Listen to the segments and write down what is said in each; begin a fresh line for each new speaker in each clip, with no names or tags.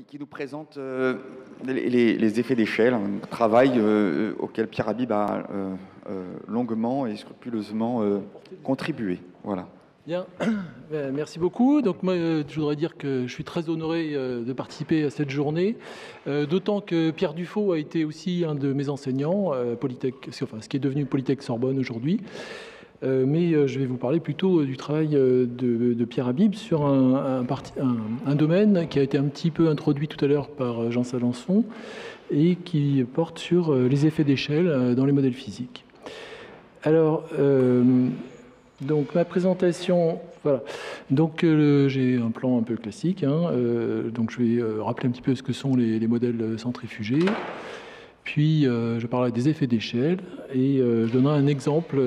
qui nous présente les effets d'échelle, un travail auquel Pierre Habib a longuement et scrupuleusement contribué. Voilà.
Bien, merci beaucoup. Donc moi, je voudrais dire que je suis très honoré de participer à cette journée, d'autant que Pierre Dufaux a été aussi un de mes enseignants, ce qui est devenu Polytech Sorbonne aujourd'hui. Mais je vais vous parler plutôt du travail de Pierre Habib sur un domaine qui a été un petit peu introduit tout à l'heure par Jean Salençon et qui porte sur les effets d'échelle dans les modèles physiques. Alors, donc ma présentation, voilà. Donc j'ai un plan un peu classique. Donc je vais rappeler un petit peu ce que sont les modèles centrifugés. Puis je parlerai des effets d'échelle et je donnerai un exemple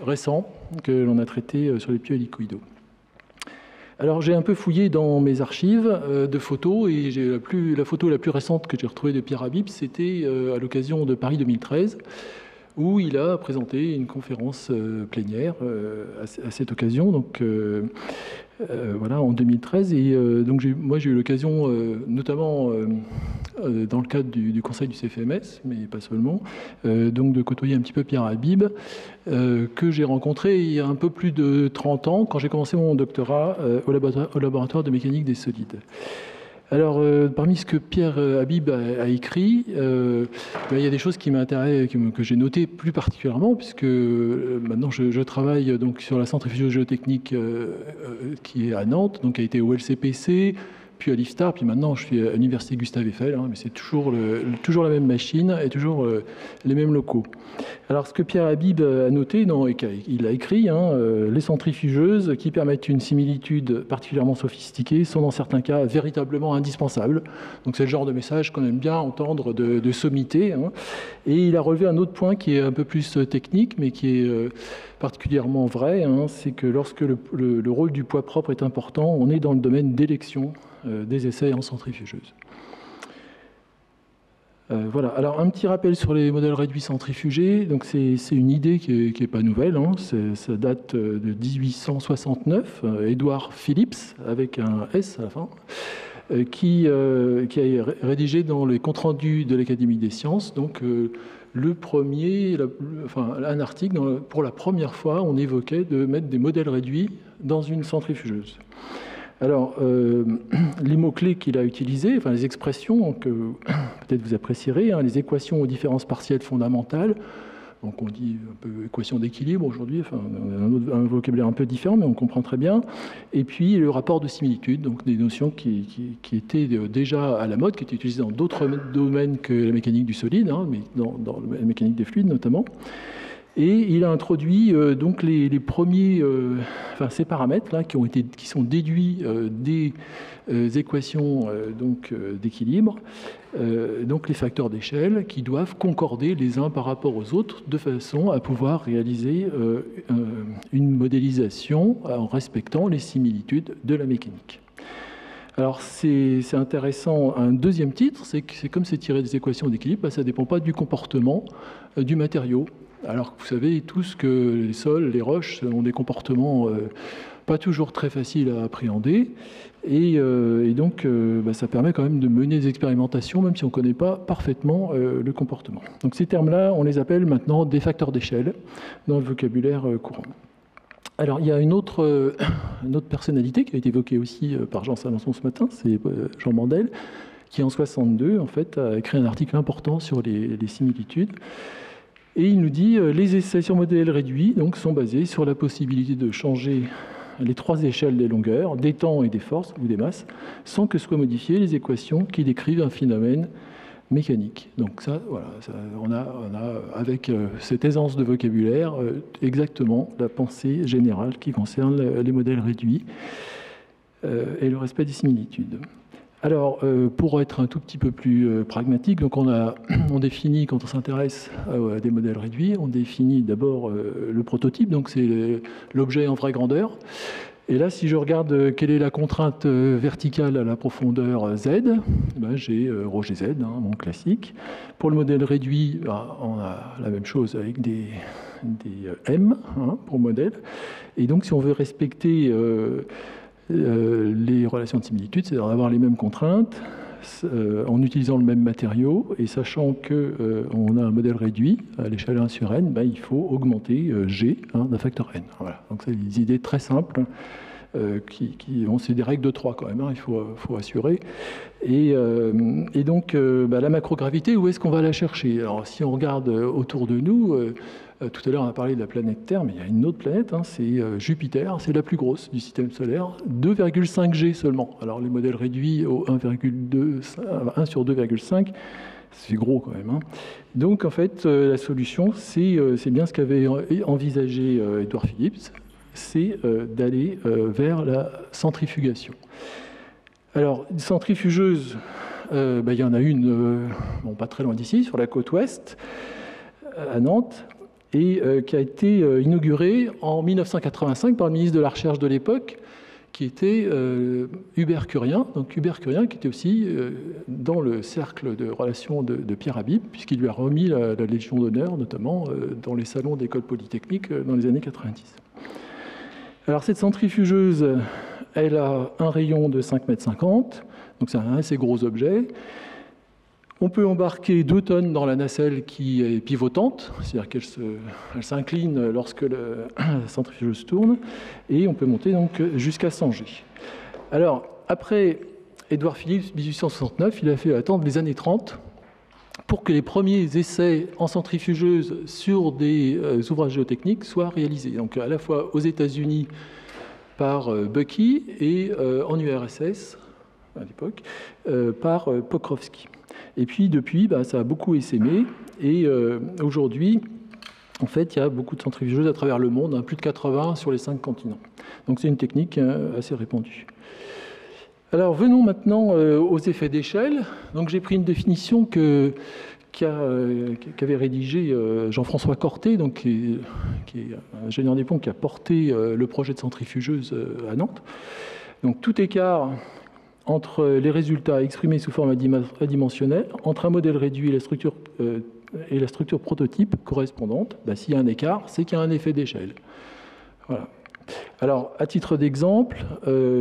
récent que l'on a traité sur les pieux hélicoïdaux. Alors j'ai un peu fouillé dans mes archives de photos et la photo la plus récente que j'ai retrouvée de Pierre Habib, c'était à l'occasion de Paris 2013, où il a présenté une conférence plénière à cette occasion, donc voilà, en 2013. Et donc moi j'ai eu l'occasion, notamment dans le cadre du conseil du CFMS, mais pas seulement, donc de côtoyer un petit peu Pierre Habib, que j'ai rencontré il y a un peu plus de 30 ans, quand j'ai commencé mon doctorat au laboratoire de mécanique des solides. Alors, parmi ce que Pierre Habib a écrit, il y a des choses qui m'intéressent, que j'ai notées plus particulièrement, puisque maintenant je travaille donc sur la centrifugeuse géotechnique qui est à Nantes, donc qui a été au LCPC, puis à l'IFSTAR, puis maintenant je suis à l'université Gustave Eiffel, mais c'est toujours la même machine et toujours les mêmes locaux. Alors ce que Pierre Habib a noté, il a écrit, les centrifugeuses qui permettent une similitude particulièrement sophistiquée sont dans certains cas véritablement indispensables. Donc c'est le genre de message qu'on aime bien entendre de sommité. Et il a relevé un autre point qui est un peu plus technique, mais qui est particulièrement vrai, c'est que lorsque le rôle du poids propre est important, on est dans le domaine d'élection des essais en centrifugeuse. Voilà. Alors un petit rappel sur les modèles réduits centrifugés. Donc c'est une idée qui est pas nouvelle. Ça date de 1869. Édouard Phillips avec un S à la fin, qui a rédigé dans les comptes rendus de l'Académie des sciences. Donc un article pour la première fois, on évoquait de mettre des modèles réduits dans une centrifugeuse. Alors, les mots-clés qu'il a utilisés, les expressions que peut-être vous apprécierez, les équations aux différences partielles fondamentales, donc on dit un peu équation d'équilibre aujourd'hui, un vocabulaire un peu différent, mais on comprend très bien. Et puis le rapport de similitude, donc des notions qui étaient déjà à la mode, qui étaient utilisées dans d'autres domaines que la mécanique du solide, mais dans la mécanique des fluides notamment. Et il a introduit donc les premiers, ces paramètres là qui sont déduits des équations d'équilibre, donc les facteurs d'échelle qui doivent concorder les uns par rapport aux autres de façon à pouvoir réaliser une modélisation en respectant les similitudes de la mécanique. Alors c'est intéressant, un deuxième titre, c'est que comme c'est tiré des équations d'équilibre, ça ne dépend pas du comportement du matériau. Alors que vous savez tous que les sols, les roches ont des comportements pas toujours très faciles à appréhender. Et donc ça permet quand même de mener des expérimentations, même si on ne connaît pas parfaitement le comportement. Donc ces termes-là, on les appelle maintenant des facteurs d'échelle dans le vocabulaire courant. Alors il y a une autre personnalité qui a été évoquée aussi par Jean Salençon ce matin, c'est Jean Mandel, qui en 1962 en fait, a écrit un article important sur les similitudes. Et il nous dit les essais sur modèles réduits donc, sont basés sur la possibilité de changer les trois échelles des longueurs, des temps et des forces ou des masses, sans que soient modifiées les équations qui décrivent un phénomène mécanique. Donc ça, voilà, on a avec cette aisance de vocabulaire exactement la pensée générale qui concerne les modèles réduits et le respect des similitudes. Alors, pour être un tout petit peu plus pragmatique, donc on définit, quand on s'intéresse à des modèles réduits, on définit d'abord le prototype, donc c'est l'objet en vraie grandeur. Et là, si je regarde quelle est la contrainte verticale à la profondeur Z, j'ai ρGZ, mon classique. Pour le modèle réduit, on a la même chose avec des M pour le modèle. Et donc, si on veut respecter les relations de similitude, c'est d'avoir les mêmes contraintes, en utilisant le même matériau, et sachant qu'on a un modèle réduit à l'échelle 1 sur n, il faut augmenter G d'un facteur n. Voilà. Donc c'est des idées très simples, c'est des règles de 3 quand même, il faut assurer. Et donc la macrogravité, où est-ce qu'on va la chercher? Alors si on regarde autour de nous, tout à l'heure on a parlé de la planète Terre, mais il y a une autre planète, c'est Jupiter, c'est la plus grosse du système solaire, 2,5 G seulement. Alors les modèles réduits au 1 sur 2,5, c'est gros quand même. Donc en fait la solution, c'est bien ce qu'avait envisagé Edward Phillips, c'est d'aller vers la centrifugation. Alors, une centrifugeuse, il y en a une, pas très loin d'ici, sur la côte ouest, à Nantes, et qui a été inaugurée en 1985 par le ministre de la Recherche de l'époque, qui était Hubert Curien. Donc Hubert Curien, qui était aussi dans le cercle de relations de Pierre Habib, puisqu'il lui a remis la Légion d'honneur, notamment dans les salons d'école polytechnique dans les années 90. Alors cette centrifugeuse, elle a un rayon de 5,50 m, donc c'est un assez gros objet. On peut embarquer 2 tonnes dans la nacelle qui est pivotante, c'est-à-dire qu'elle s'incline lorsque la centrifugeuse tourne, et on peut monter donc jusqu'à 100 G. Alors, après Edward Phillips, 1869, il a fait attendre les années 30 pour que les premiers essais en centrifugeuse sur des ouvrages géotechniques soient réalisés. Donc à la fois aux États-Unis par Bucky et en URSS, à l'époque, par Pokrovski. Et puis depuis, ça a beaucoup essaimé. Et aujourd'hui, en fait, il y a beaucoup de centrifugeuses à travers le monde, plus de 80 sur les 5 continents. Donc c'est une technique assez répandue. Alors venons maintenant aux effets d'échelle. Donc j'ai pris une définition qu'avait rédigée Jean-François Corté, donc, qui est ingénieur des ponts, qui a porté le projet de centrifugeuse à Nantes. Donc tout écart entre les résultats exprimés sous forme adimensionnelle, entre un modèle réduit et la structure prototype correspondante, s'il y a un écart, c'est qu'il y a un effet d'échelle. Voilà. Alors, à titre d'exemple,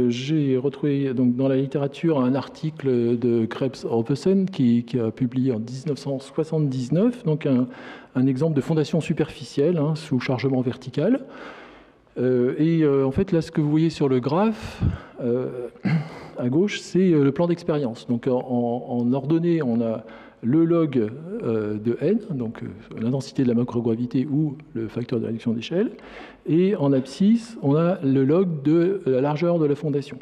j'ai retrouvé donc, dans la littérature un article de Krebs-Ovesen qui a publié en 1979, donc un exemple de fondation superficielle sous chargement vertical. En fait, là, ce que vous voyez sur le graphe, à gauche, c'est le plan d'expérience. Donc, en ordonnée, on a le log de n, donc l'intensité de la macrogravité ou le facteur de réduction d'échelle, et en abscisse, on a le log de la largeur de la fondation.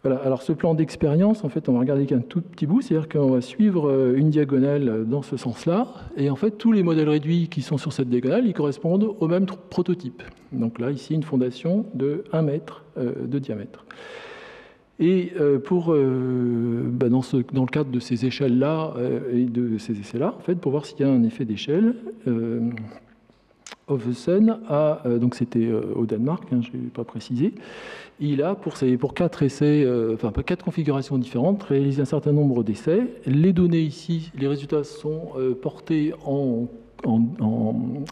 Voilà. Alors ce plan d'expérience, en fait, on va regarder qu'un tout petit bout, c'est-à-dire qu'on va suivre une diagonale dans ce sens-là, et en fait, tous les modèles réduits qui sont sur cette diagonale, ils correspondent au même prototype. Donc là, ici, une fondation de 1 mètre de diamètre. Et dans le cadre de ces échelles-là et de ces essais-là, en fait, pour voir s'il y a un effet d'échelle, Ovesen a, donc c'était au Danemark, je n'ai pas précisé, il a pour 4 essais, 4 configurations différentes, réalisé un certain nombre d'essais. Les données ici, les résultats sont portés en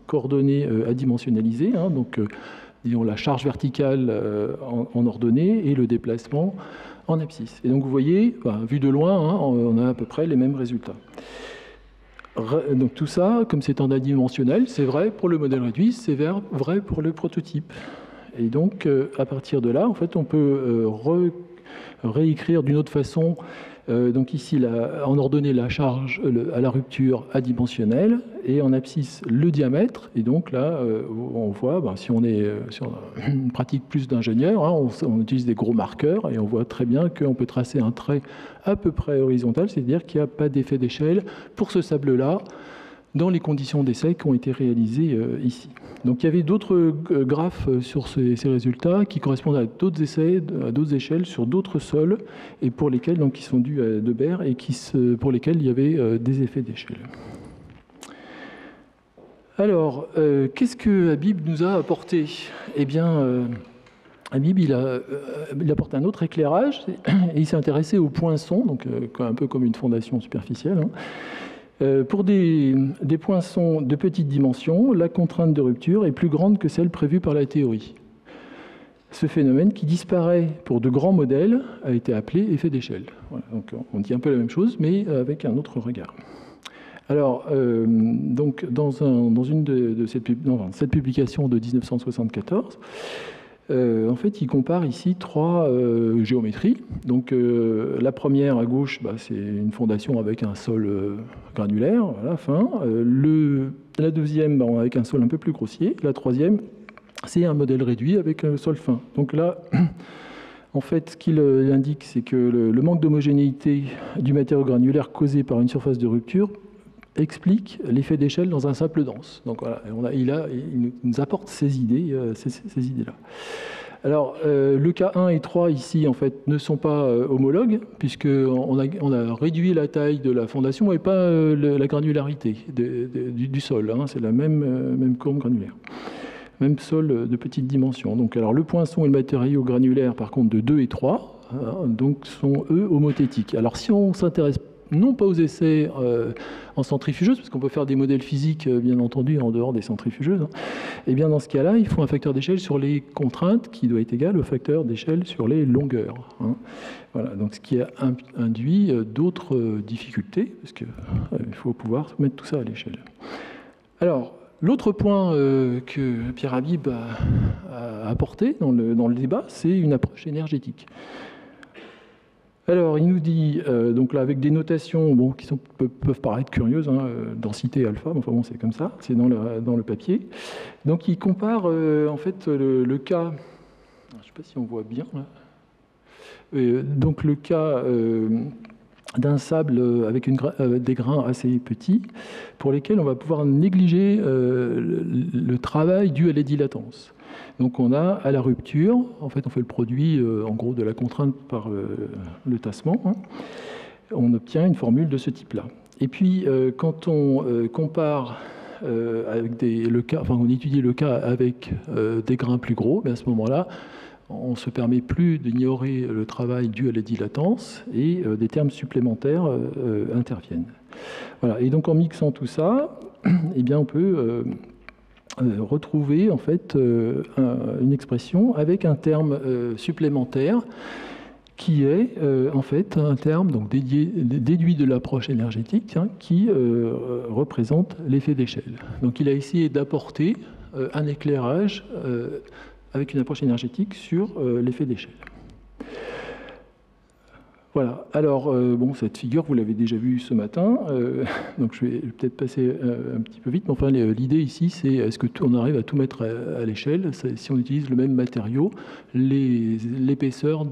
coordonnées adimensionnalisées, donc disons la charge verticale en ordonnée et le déplacement en abscisse. Et donc vous voyez, vu de loin, on a à peu près les mêmes résultats. Donc tout ça, comme c'est en adimensionnel, c'est vrai pour le modèle réduit, c'est vrai pour le prototype. Et donc à partir de là, en fait, on peut réécrire d'une autre façon. Donc ici, en ordonnée, la charge à la rupture adimensionnelle et en abscisse le diamètre. Et donc là, on voit, si on pratique plus d'ingénieur, on utilise des gros marqueurs et on voit très bien qu'on peut tracer un trait à peu près horizontal, c'est-à-dire qu'il n'y a pas d'effet d'échelle pour ce sable-là dans les conditions d'essai qui ont été réalisées ici. Donc il y avait d'autres graphes sur ces résultats qui correspondent à d'autres essais, à d'autres échelles, sur d'autres sols, et pour lesquels, donc, qui sont dus à Deber, et pour lesquels il y avait des effets d'échelle. Alors, qu'est-ce que Habib nous a apporté? Eh bien, Habib, il apporte un autre éclairage, et il s'est intéressé aux poinçons, donc un peu comme une fondation superficielle. Pour des poinçons de petite dimension, la contrainte de rupture est plus grande que celle prévue par la théorie. ce phénomène qui disparaît pour de grands modèles a été appelé effet d'échelle. Voilà, donc on dit un peu la même chose, mais avec un autre regard. Alors, donc dans cette publication de 1974, en fait, il compare ici 3 géométries. Donc, la première à gauche, c'est une fondation avec un sol granulaire, voilà, fin. La deuxième, avec un sol un peu plus grossier. La troisième, c'est un modèle réduit avec un sol fin. Donc là, en fait, ce qu'il indique, c'est que le manque d'homogénéité du matériau granulaire causé par une surface de rupture explique l'effet d'échelle dans un simple dense. Donc voilà, il nous apporte ces idées, ces idées-là. Alors, le cas 1 et 3 ici, en fait, ne sont pas homologues, puisqu'on a réduit la taille de la fondation et pas la granularité du sol. Hein, c'est la même courbe granulaire. Même sol de petite dimension. Donc, alors, le poinçon et le matériau granulaire, par contre, de 2 et 3, donc, sont, eux, homothétiques. Alors, si on s'intéresse non pas aux essais en centrifugeuse, parce qu'on peut faire des modèles physiques, bien entendu, en dehors des centrifugeuses, et bien dans ce cas-là, il faut un facteur d'échelle sur les contraintes qui doit être égal au facteur d'échelle sur les longueurs. Hein. Voilà, donc ce qui a induit d'autres difficultés, parce qu'il faut pouvoir mettre tout ça à l'échelle. Alors, l'autre point que Pierre Habib a apporté dans le débat, c'est une approche énergétique. Alors, il nous dit, donc là, avec des notations qui peuvent paraître curieuses, hein, densité alpha, enfin bon, c'est comme ça, c'est dans le papier. Donc, il compare en fait le cas, je ne sais pas si on voit bien, là. Donc le cas d'un sable avec des grains assez petits, pour lesquels on va pouvoir négliger le travail dû à la dilatance. Donc on a à la rupture, en fait on fait le produit en gros de la contrainte par le tassement, hein. On obtient une formule de ce type-là. Et puis quand on compare avec on étudie le cas avec des grains plus gros, à ce moment-là, on ne se permet plus d'ignorer le travail dû à la dilatance et des termes supplémentaires interviennent. Voilà. Et donc en mixant tout ça, eh bien on peut retrouver en fait une expression avec un terme supplémentaire qui est en fait un terme donc déduit de l'approche énergétique, hein, qui représente l'effet d'échelle. Donc il a essayé d'apporter un éclairage avec une approche énergétique sur l'effet d'échelle. Voilà, alors cette figure, vous l'avez déjà vue ce matin, donc je vais peut-être passer un petit peu vite, mais enfin l'idée ici, c'est est-ce qu'on arrive à tout mettre à l'échelle, si on utilise le même matériau, l'épaisseur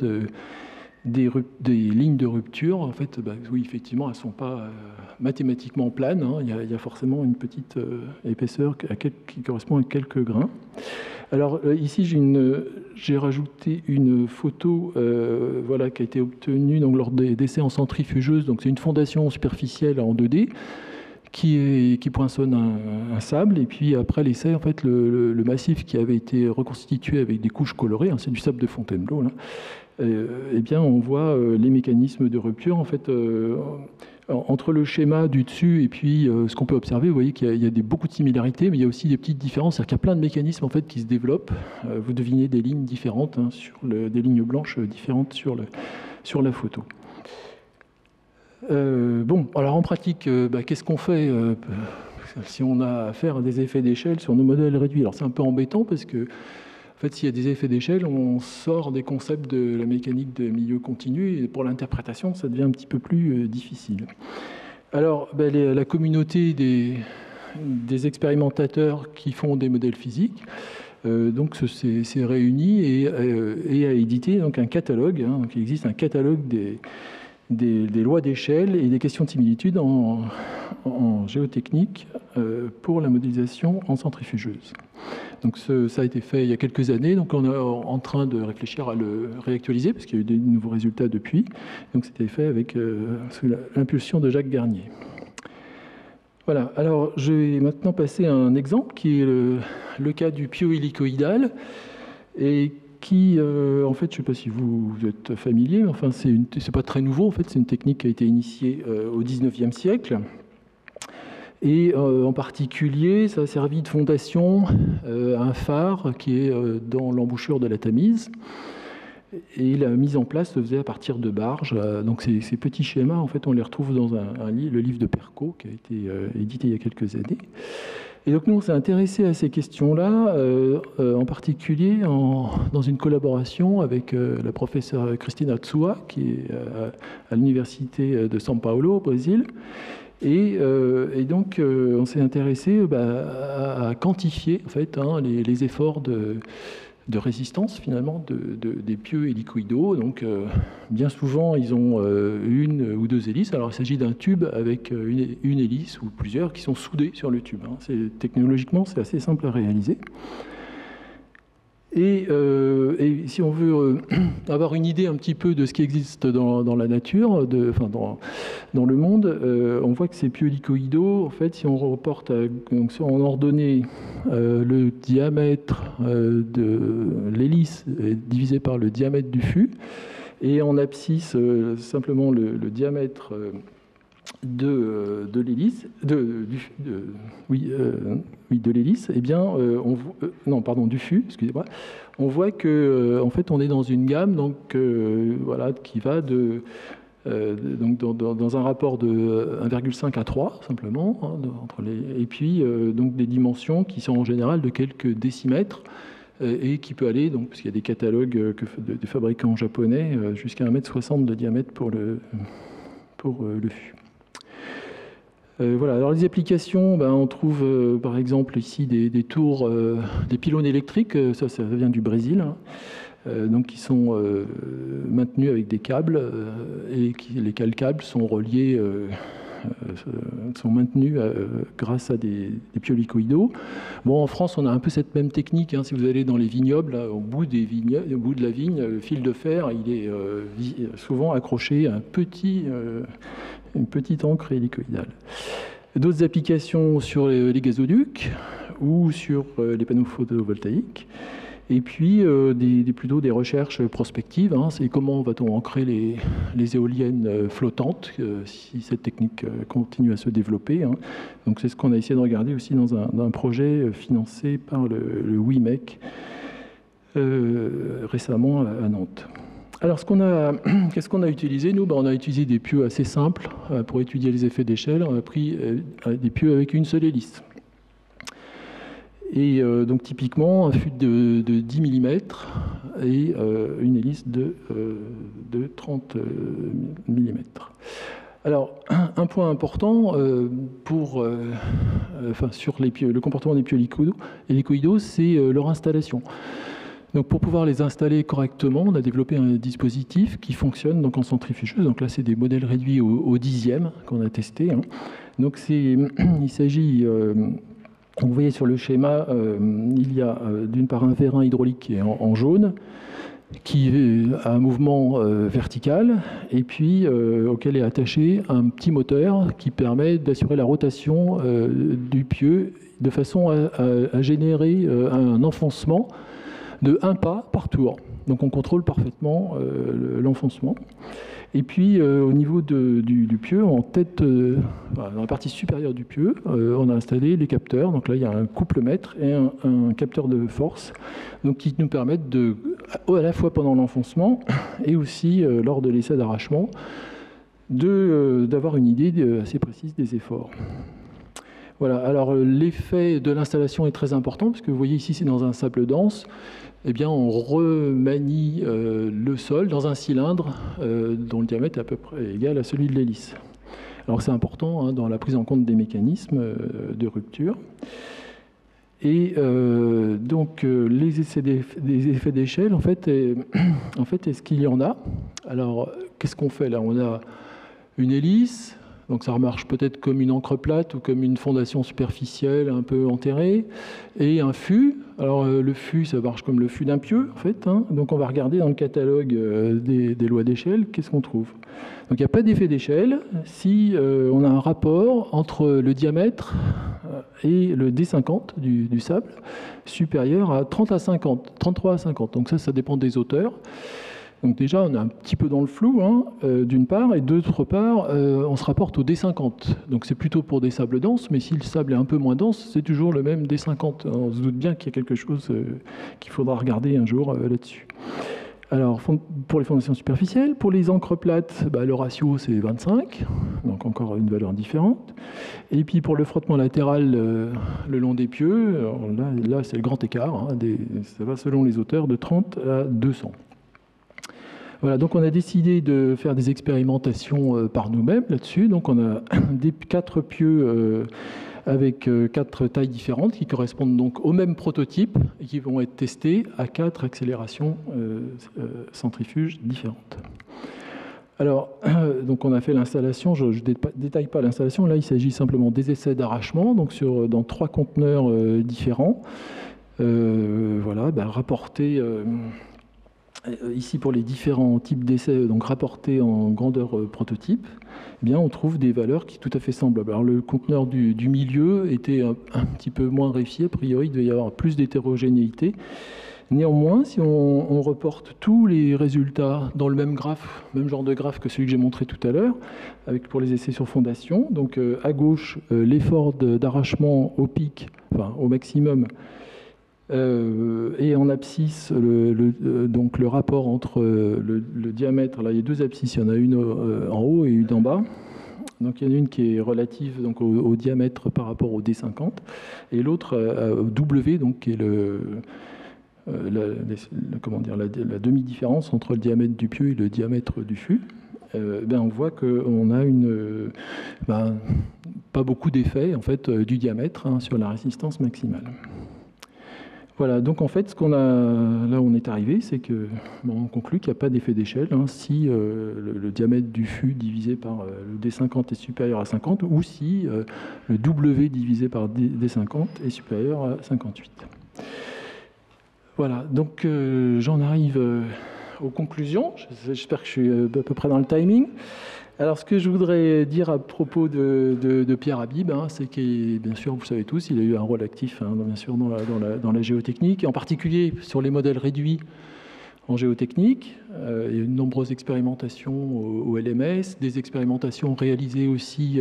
des lignes de rupture, en fait, oui, effectivement, elles ne sont pas mathématiquement planes, hein, il y a forcément une petite épaisseur qui correspond à quelques grains. Alors ici, j'ai rajouté une photo voilà, qui a été obtenue donc, lors d'essais en centrifugeuse. Donc c'est une fondation superficielle en 2D qui poinçonne un sable. Et puis après l'essai, en fait, le massif qui avait été reconstitué avec des couches colorées, hein, c'est du sable de Fontainebleau, là, eh bien on voit les mécanismes de rupture, en fait, entre le schéma du dessus et puis ce qu'on peut observer. Vous voyez qu'il y a beaucoup de similarités, mais il y a aussi des petites différences. C'est-à-dire qu'il y a plein de mécanismes en fait, qui se développent. Vous devinez des lignes différentes, hein, des lignes blanches différentes sur la photo. Alors en pratique, qu'est-ce qu'on fait si on a affaire à des effets d'échelle sur nos modèles réduits? Alors c'est un peu embêtant parce que en fait, s'il y a des effets d'échelle, on sort des concepts de la mécanique de milieu continu, et pour l'interprétation, ça devient un petit peu plus difficile. Alors, la communauté des expérimentateurs qui font des modèles physiques donc s'est réunie et a édité donc, un catalogue. Hein, donc il existe un catalogue des lois d'échelle et des questions de similitude en géotechnique pour la modélisation en centrifugeuse. Donc ça a été fait il y a quelques années, donc on est en train de réfléchir à le réactualiser parce qu'il y a eu des nouveaux résultats depuis. Donc c'était fait avec sous l'impulsion de Jacques Garnier. Voilà, alors je vais maintenant passer à un exemple qui est le cas du piohélicoïdal et qui, en fait, je ne sais pas si vous êtes familier, mais enfin c'est pas très nouveau, en fait, c'est une technique qui a été initiée au XIXe siècle Et en particulier, ça a servi de fondation à un phare qui est dans l'embouchure de la Tamise. Et la mise en place se faisait à partir de barges. Donc ces petits schémas, en fait, on les retrouve dans le livre de Percaud, qui a été édité il y a quelques années. Et donc nous, on s'est intéressé à ces questions-là, en particulier dans une collaboration avec la professeure Cristina Tsua, qui est à l'université de São Paulo, au Brésil. Et donc, on s'est intéressé à quantifier en fait, les efforts de résistance finalement des pieux hélicoïdaux. Donc, bien souvent, ils ont une ou deux hélices. Alors, il s'agit d'un tube avec une hélice ou plusieurs qui sont soudés sur le tube. Technologiquement, c'est assez simple à réaliser. Et si on veut avoir une idée un petit peu de ce qui existe dans la nature, dans le monde, on voit que ces pieux hélicoïdaux, en fait, si on reporte en ordonnée le diamètre de l'hélice divisé par le diamètre du fût, et en abscisse simplement le diamètre de l'hélice, de l'hélice, eh bien, du fût, excusez-moi, on voit que en fait, on est dans une gamme donc voilà, qui va donc dans un rapport de 1,5 à 3 simplement, entre et puis donc des dimensions qui sont en général de quelques décimètres. Et qui peut aller, donc, parce qu'il y a des catalogues des fabricants japonais, jusqu'à 1,60 m de diamètre pour le fût. Voilà. Alors les applications, on trouve par exemple ici des tours, des pylônes électriques, ça vient du Brésil, donc qui sont maintenus avec des câbles et lesquels câbles sont reliés, sont maintenus grâce à des pieux hélicoïdaux. Bon, en France, on a un peu cette même technique. Si vous allez dans les vignobles, là, au bout de la vigne, le fil de fer, il est souvent accroché à une petite encre hélicoïdale. D'autres applications sur les gazoducs ou sur les panneaux photovoltaïques. Et puis plutôt des recherches prospectives. C'est comment va-t-on ancrer les éoliennes flottantes si cette technique continue à se développer. Donc c'est ce qu'on a essayé de regarder aussi dans un projet financé par le WIMEC récemment à Nantes. Alors, qu'est-ce qu'on a utilisé, nous ? On a utilisé des pieux assez simples pour étudier les effets d'échelle. On a pris des pieux avec une seule hélice. Et donc, typiquement, un fût de 10 mm et une hélice de 30 mm. Alors, un point important sur le comportement des pieux hélicoïdaux, c'est leur installation. Donc pour pouvoir les installer correctement, on a développé un dispositif qui fonctionne donc en centrifugeuse. Donc là, c'est des modèles réduits au dixième qu'on a testés. Donc il s'agit, vous voyez sur le schéma, il y a d'une part un vérin hydraulique qui est en jaune, qui a un mouvement vertical, et puis auquel est attaché un petit moteur qui permet d'assurer la rotation du pieu de façon à générer un enfoncement de 1 pas par tour. Donc on contrôle parfaitement l'enfoncement. Et puis au niveau du pieu, en tête, dans la partie supérieure du pieu, on a installé les capteurs. Donc là, il y a un couple-mètre et un capteur de force, donc qui nous permettent à la fois pendant l'enfoncement et aussi lors de l'essai d'arrachement, d'avoir une idée assez précise des efforts. Voilà, alors l'effet de l'installation est très important, parce que vous voyez ici, c'est dans un sable dense. Eh bien, on remanie le sol dans un cylindre dont le diamètre est à peu près égal à celui de l'hélice. Alors c'est important dans la prise en compte des mécanismes de rupture. Et donc les effets d'échelle, en fait, est-ce qu'il y en a ? Alors, qu'est-ce qu'on fait là ? On a une hélice. Donc ça remarche peut-être comme une encre plate ou comme une fondation superficielle un peu enterrée. Et un fût. Alors le fût, ça marche comme le fût d'un pieu, en fait. Donc on va regarder dans le catalogue des lois d'échelle, qu'est-ce qu'on trouve. Donc il n'y a pas d'effet d'échelle si on a un rapport entre le diamètre et le D50 du sable supérieur à 33 à 50. Donc ça dépend des auteurs. Donc déjà, on est un petit peu dans le flou, hein, d'une part, et d'autre part, on se rapporte au D50. Donc c'est plutôt pour des sables denses, mais si le sable est un peu moins dense, c'est toujours le même D50. On se doute bien qu'il y a quelque chose qu'il faudra regarder un jour là-dessus. Alors, pour les fondations superficielles, pour les encres plates, le ratio c'est 25, donc encore une valeur différente. Et puis pour le frottement latéral le long des pieux, là c'est le grand écart, hein, ça va selon les auteurs de 30 à 200. Voilà, donc on a décidé de faire des expérimentations par nous-mêmes là-dessus. Donc on a 4 pieux avec 4 tailles différentes qui correspondent donc au même prototype et qui vont être testés à 4 accélérations centrifuges différentes. Alors, donc on a fait l'installation, je ne détaille pas l'installation, là il s'agit simplement des essais d'arrachement, donc dans 3 conteneurs différents, voilà, rapportés ici pour les différents types d'essais, donc rapportés en grandeur prototype. Eh bien, on trouve des valeurs qui sont tout à fait semblables. Alors, le conteneur du milieu était un petit peu moins réfié. A priori, il devait y avoir plus d'hétérogénéité. Néanmoins, si on reporte tous les résultats dans le même graphe, même genre de graphe que celui que j'ai montré tout à l'heure, pour les essais sur fondation, donc à gauche, l'effort d'arrachement au pic, enfin au maximum, et en abscisse, donc le rapport entre le diamètre, là il y a 2 abscisses, il y en a une en haut et une en bas. Donc il y en a une qui est relative donc, au diamètre par rapport au D50, et l'autre au W, donc, qui est la demi-différence entre le diamètre du pieu et le diamètre du fût. On voit qu'on a pas beaucoup d'effet en fait, du diamètre sur la résistance maximale. Voilà, donc en fait, là où on est arrivé, c'est on conclut qu'il n'y a pas d'effet d'échelle si le diamètre du fût divisé par le D50 est supérieur à 50 ou si le W divisé par D50 est supérieur à 58. Voilà, donc j'en arrive aux conclusions. J'espère que je suis à peu près dans le timing. Alors, ce que je voudrais dire à propos de Pierre Habib, c'est que, bien sûr, vous savez tous, il a eu un rôle actif, bien sûr, dans la géotechnique, et en particulier sur les modèles réduits en géotechnique. Il y a eu de nombreuses expérimentations au LMS, des expérimentations réalisées aussi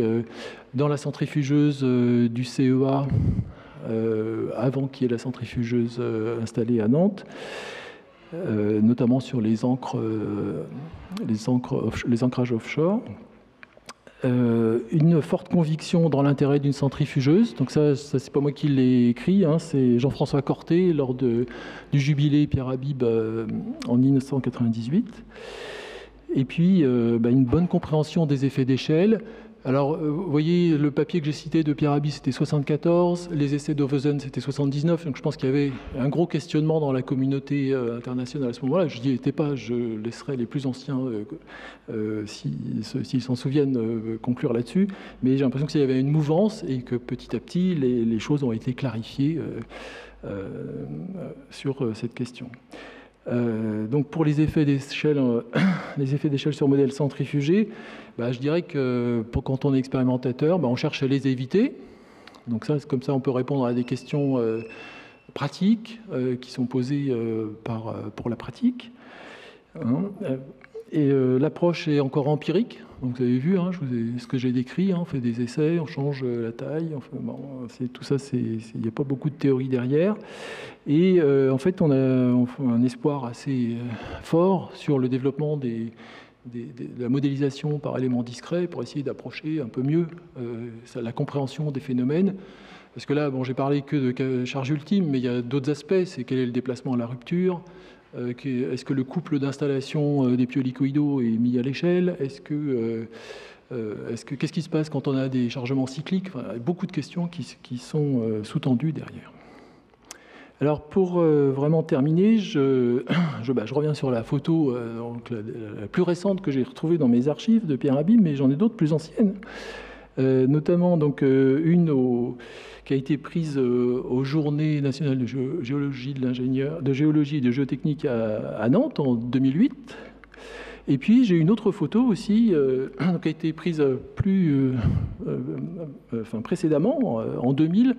dans la centrifugeuse du CEA, avant qu'il y ait la centrifugeuse installée à Nantes. Notamment sur les ancrages offshore. Une forte conviction dans l'intérêt d'une centrifugeuse. Donc ça c'est pas moi qui l'ai écrit, c'est Jean-François Corté lors du jubilé Pierre Habib en 1998. Et puis une bonne compréhension des effets d'échelle. Alors, vous voyez, le papier que j'ai cité de Pierre Habib, c'était 74, les essais d'Ovezen, c'était 79, donc je pense qu'il y avait un gros questionnement dans la communauté internationale à ce moment-là. Je n'y étais pas, je laisserai les plus anciens, s'ils s'en souviennent, conclure là-dessus, mais j'ai l'impression qu'il y avait une mouvance et que petit à petit, les choses ont été clarifiées sur cette question. Donc pour les effets d'échelle sur modèle centrifugé, je dirais que quand on est expérimentateur, on cherche à les éviter. Donc comme ça, on peut répondre à des questions pratiques qui sont posées pour la pratique. Et l'approche est encore empirique. Donc vous avez vu, ce que j'ai décrit, on fait des essais, on change la taille. Tout ça, il n'y a pas beaucoup de théorie derrière. Et en fait, on a un espoir assez fort sur le développement de la modélisation par éléments discrets pour essayer d'approcher un peu mieux la compréhension des phénomènes. Parce que là, j'ai parlé que de charge ultime, mais il y a d'autres aspects. C'est quel est le déplacement à la rupture ? Est-ce que le couple d'installation des pieux hélicoïdaux est mis à l'échelle ? Qu'est-ce qui se passe quand on a des chargements cycliques ? Il y a beaucoup de questions qui sont sous-tendues derrière. Alors pour vraiment terminer, je reviens sur la photo la plus récente que j'ai retrouvée dans mes archives de Pierre Habib, mais j'en ai d'autres plus anciennes, notamment une qui a été prise aux Journées nationales de géologie et de géotechnique à Nantes en 2008. Et puis j'ai une autre photo aussi qui a été prise précédemment, en 2000,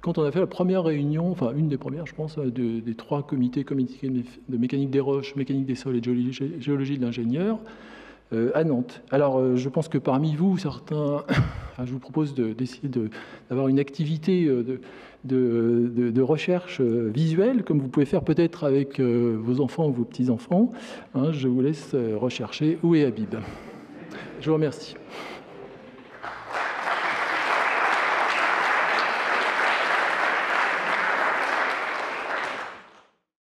quand on a fait la première réunion, enfin une des premières, je pense, des 3 comités de mécanique des roches, mécanique des sols et géologie de l'ingénieur à Nantes. Alors, je pense que parmi vous, certains, je vous propose d'essayer d'avoir une activité de recherche visuelle, comme vous pouvez faire peut-être avec vos enfants ou vos petits-enfants. Je vous laisse rechercher où est Habib. Je vous remercie.